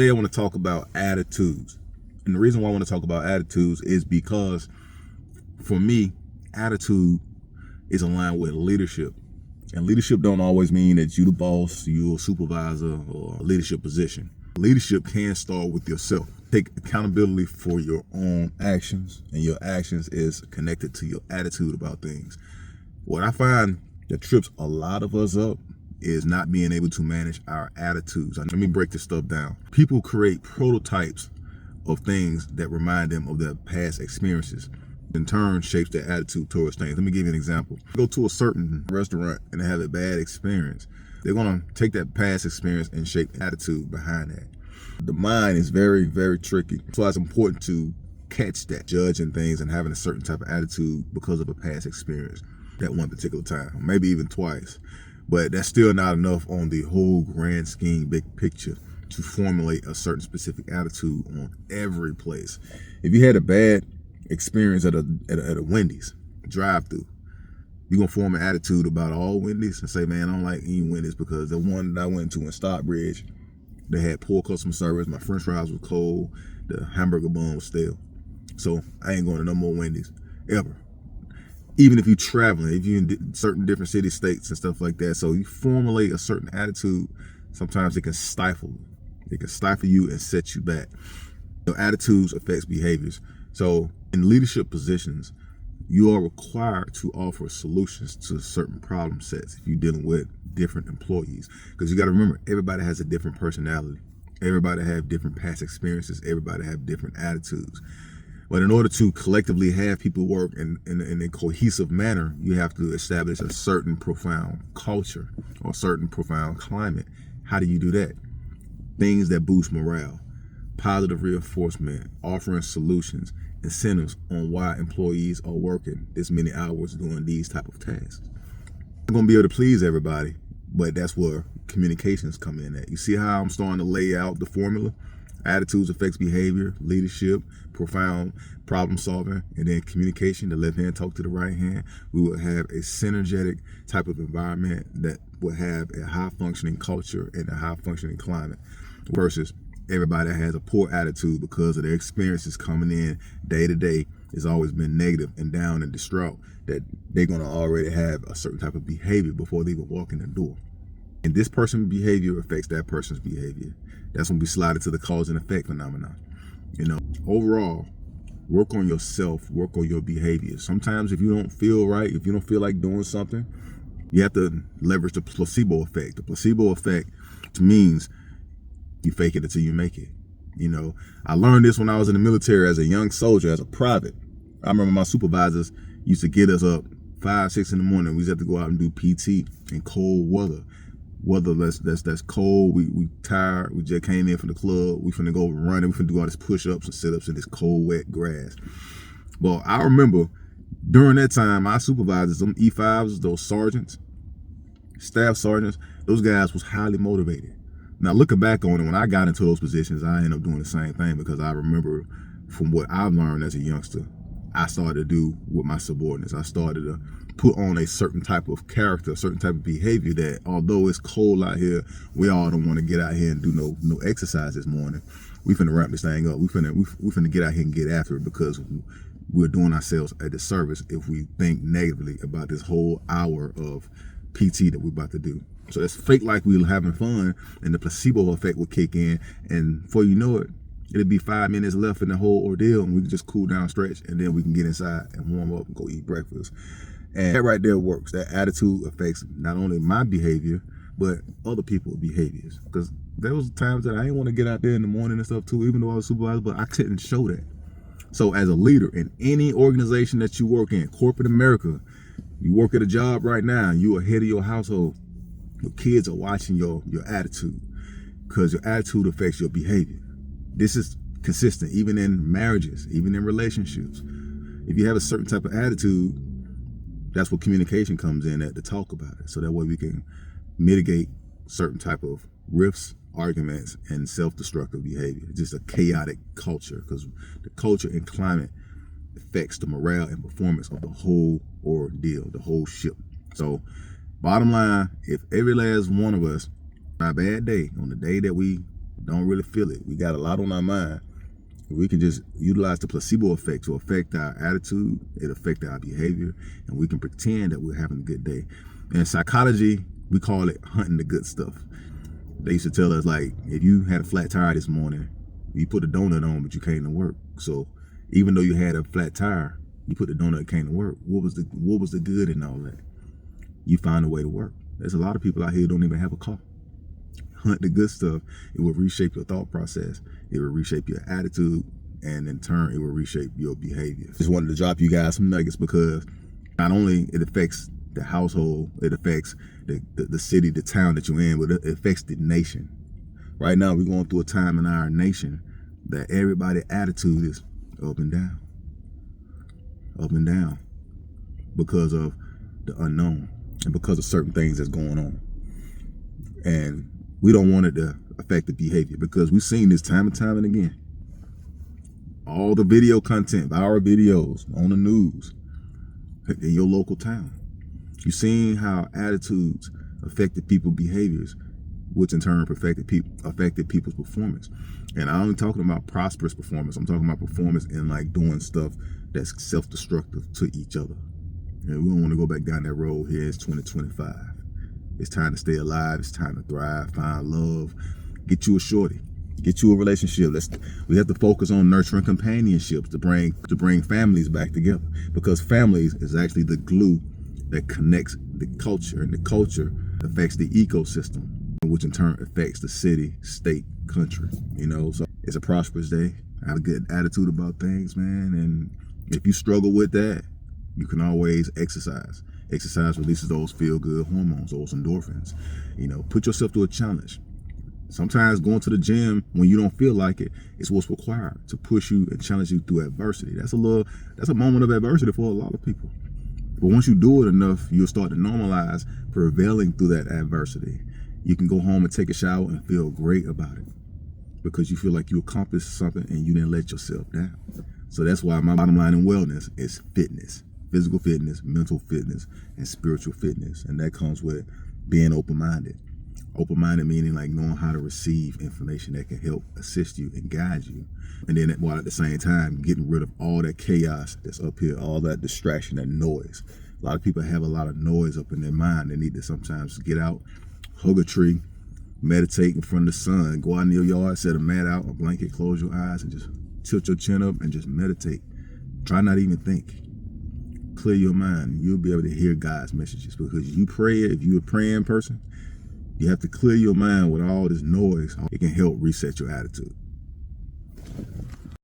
Today I want to talk about attitudes. And the reason why I want to talk about attitudes is because for me, attitude is aligned with leadership. And leadership don't always mean that you the boss, you a supervisor or a leadership position. Leadership can start with yourself. Take accountability for your own actions, and your actions is connected to your attitude about things. What I find that trips a lot of us up is not being able to manage our attitudes. Let me break this stuff down. People create prototypes of things that remind them of their past experiences. In turn, shapes their attitude towards things. Let me give you an example. Go to a certain restaurant and they have a bad experience. They're gonna take that past experience and shape the attitude behind that. The mind is very, very tricky. So it's important to catch that, judging things and having a certain type of attitude because of a past experience at one particular time, maybe even twice. But that's still not enough on the whole grand scheme, big picture, to formulate a certain specific attitude on every place. If you had a bad experience at a Wendy's drive-through, you're gonna form an attitude about all Wendy's and say, man, I don't like eating Wendy's because the one that I went to in Stockbridge, they had poor customer service, my french fries were cold, the hamburger bun was stale. So I ain't going to no more Wendy's ever. Even if you're traveling, if you're in certain different cities, states and stuff like that. So you formulate a certain attitude, sometimes it can stifle. It can stifle you and set you back. Attitudes affects behaviors. So in leadership positions, you are required to offer solutions to certain problem sets if you're dealing with different employees. Because you got to remember, everybody has a different personality. Everybody have different past experiences. Everybody have different attitudes. But in order to collectively have people work in a cohesive manner, you have to establish a certain profound culture or a certain profound climate. How do you do that? Things that boost morale, positive reinforcement, offering solutions, incentives on why employees are working this many hours doing these type of tasks. I'm going to be able to please everybody, but that's where communications come in at. You see how I'm starting to lay out the formula? Attitudes affects behavior, leadership, profound problem solving, and then communication. The left hand talk to the right hand. We will have a synergetic type of environment that will have a high functioning culture and a high functioning climate versus everybody that has a poor attitude because of their experiences coming in day to day. It's always been negative and down and distraught, that they're going to already have a certain type of behavior before they even walk in the door. And this person's behavior affects that person's behavior. That's when we slide into the cause and effect phenomenon. Overall, work on yourself, work on your behavior. Sometimes if you don't feel right, if you don't feel like doing something, you have to leverage the placebo effect. The placebo effect means you fake it until you make it. I learned this when I was in the military as a young soldier, as a private. I remember my supervisors used to get us up 5, 6 in the morning. We used to have to go out and do PT in cold weather. Weather that's cold, we tired, we just came in from the club, we finna go running, we finna do all this push-ups and sit-ups in this cold, wet grass. Well, I remember during that time, my supervisors, them E5s, those sergeants, staff sergeants, those guys was highly motivated. Now, looking back on it, when I got into those positions, I ended up doing the same thing because I remember from what I've learned as a youngster, I started to do with my subordinates. I started to put on a certain type of character, a certain type of behavior that although it's cold out here, we all don't want to get out here and do no exercise this morning. We finna wrap this thing up. We finna get out here and get after it because we're doing ourselves a disservice if we think negatively about this whole hour of PT that we're about to do. So it's fake like we're having fun, and the placebo effect will kick in, and before you know it, it'll be 5 minutes left in the whole ordeal, and we can just cool down, stretch, and then we can get inside and warm up and go eat breakfast. And that right there works. That attitude affects not only my behavior, but other people's behaviors. Because there was times that I didn't want to get out there in the morning and stuff too, even though I was supervisor, but I couldn't show that. So as a leader in any organization that you work in, corporate America, you work at a job right now, you are head of your household, your kids are watching your attitude, because your attitude affects your behavior. This is consistent, even in marriages, even in relationships. If you have a certain type of attitude, that's what communication comes in at, to talk about it. So that way we can mitigate certain type of rifts, arguments, and self-destructive behavior. It's just a chaotic culture, because the culture and climate affects the morale and performance of the whole ordeal, the whole ship. So bottom line, if every last one of us, on a bad day, on the day that we don't really feel it. We got a lot on our mind. We can just utilize the placebo effect to affect our attitude, it affects our behavior, and we can pretend that we're having a good day. In psychology, we call it hunting the good stuff. They used to tell us, like, if you had a flat tire this morning, you put a donut on, but you came to work. So even though you had a flat tire, you put the donut and came to work. What was the good in all that? You find a way to work. There's a lot of people out here who don't even have a car. Hunt the good stuff. It will reshape your thought process. It will reshape your attitude, and in turn, it will reshape your behavior. Just wanted to drop you guys some nuggets because not only it affects the household, it affects the city, the town that you're in, but it affects the nation. Right now, we're going through a time in our nation that everybody's attitude is up and down because of the unknown and because of certain things that's going on. And we don't want it to affect the behavior because we've seen this time and time and again. All the video content, our videos on the news in your local town. You've seen how attitudes affected people's behaviors, which in turn affected people's performance. And I'm only talking about prosperous performance. I'm talking about performance in like doing stuff that's self-destructive to each other. And we don't want to go back down that road here. It's 2025. It's time to stay alive. It's time to thrive, find love, get you a shorty, get you a relationship. We have to focus on nurturing companionships to bring families back together, because families is actually the glue that connects the culture, and the culture affects the ecosystem, which in turn affects the city, state, country. So it's a prosperous day. Have a good attitude about things, man. And if you struggle with that, you can always exercise. Exercise releases those feel-good hormones, those endorphins. Put yourself to a challenge. Sometimes going to the gym when you don't feel like it is what's required to push you and challenge you through adversity. That's a moment of adversity for a lot of people. But once you do it enough, you'll start to normalize prevailing through that adversity. You can go home and take a shower and feel great about it because you feel like you accomplished something and you didn't let yourself down. So that's why my bottom line in wellness is fitness. Physical fitness, mental fitness, and spiritual fitness. And that comes with being open-minded. Open-minded meaning like knowing how to receive information that can help assist you and guide you. And then while at the same time, getting rid of all that chaos that's up here, all that distraction, that noise. A lot of people have a lot of noise up in their mind. They need to sometimes get out, hug a tree, meditate in front of the sun, go out in your yard, set a mat out, a blanket, close your eyes, and just tilt your chin up and just meditate. Try not even think. Clear your mind. You'll be able to hear God's messages, because you pray. If you're a praying person, you have to clear your mind with all this noise. It can help reset your attitude.